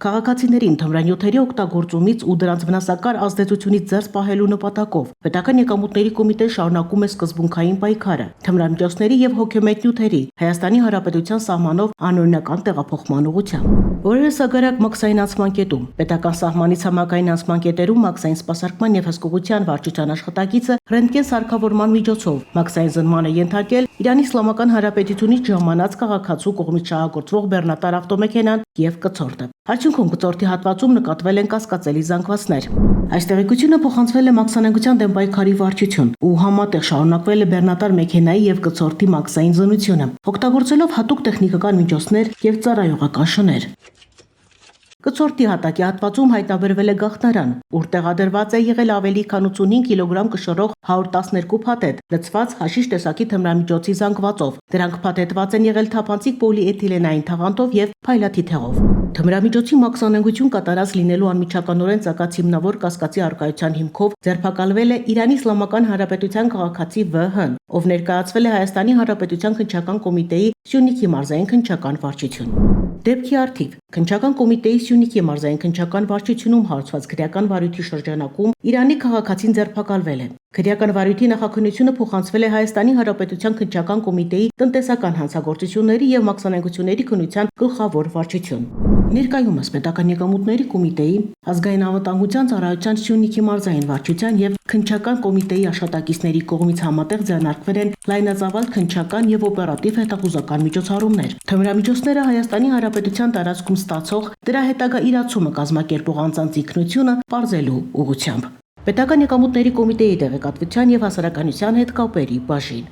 Քաղաքացիներին թմրանյութերի օգտագործումից ու դրանց վնասակար ազդեցությունից զերծ պահելու նպատակով Պետական եկամուտների կոմիտեն շարունակում է սկզբունքային պայքարը թմրանյութերի եւ հոգեմետ նյութերի Հայաստանի Հանրապետության սահմանով անօրինական տեղափոխման ուղղությամբ։ Օրերս Սագարակ մաքսային անցման կետում պետական սահմանից համակային անցման կետերում մաքսային սպասարկման եւ հսկողության վարչության աշխատակիցը ռենտգեն սարքավորման միջոցով մաքսային զննման է ենթարկել Իրանի Իսլամական Հանրապետությունից ժամանած քաղաքացու կողմից շահագործվող բեռնատար ավտոմեքենան եւ կցորդը։ Արդյունքում կցորդի հատվածում նկատվել են կասկածելի զանգվածներ։ Այս տեղեկությունը փոխանցվել է մաքսանենգության դեմ պայքարի վարչություն ու համատեղ շարունակվել է բեռնատար մեքենայի եւ կցորդի մաքսային զննությունը, օգտագործելով հատուկ տեխնիկական միջոցներ եւ ծառայողական շներ։ Կցորդի հատակի հատվածում հայտնաբերվել է գաղտնարան, ուր տեղադրված է եղել ավելի քան 85 կիլոգրամ կշռող 112 փաթեթ, լցված հաշիշ տեսակի թմրամիջոցի զանգվածով։ Դրանք փաթեթված են եղել թափանցիկ պոլիէթիլենային թաղանթով եւ փայլաթիթեղով։ Թմրամիջոցի մաքսանենգություն կատարած լինելու անմիջականորեն ծագած հիմնավոր կասկածի առկայության հիմքով ձերբակալվել է Իրանի Իսլամական Հանրապետության քաղաքացի ՎՀ-ն, ով ներկայացվել է Հայաստանի Հանրապետության քննչական կոմիտեի Սյունիքի մարզային քննչական վարչություն։ Դեպքի առթիվ քննչական կոմիտեի Սյունիքի մարզային քննչական վարչությունում հարուցված քրեական վարույթի շրջանակում Իրանի քաղաքացին ձերբակալվել է։ Քրեական վարույթի նախաքննությունը փոխանցվել է Հայաստանի Հանրապետության քննչական կոմիտեի տնտեսական հանցագործությունների եւ մաքսանենգությունների քննության գլխավոր վարչություն։ Ներկայումս Պետական եկամուտների կոմիտեի, ազգային անվտանգության ծառայության Սյունիքի մարզային վարչության եւ քննչական կոմիտեի աշխատակիցների կողմից համատեղ ձեռնարկվել են լայնածավալ քննչական եւ օպերատիվ հետախուզական միջոցառումներ։ Թմրամիջոցները Հայաստանի Հանրապետության տարածքում ստացող դրա հետագա իրացումը կազմակերպող անձանց ինքնությունը պարզելու ուղղությամբ։ Պետական եկամուտների կոմիտեի տեղեկատվության եւ հասարակայնության հետ կապերի բաժին։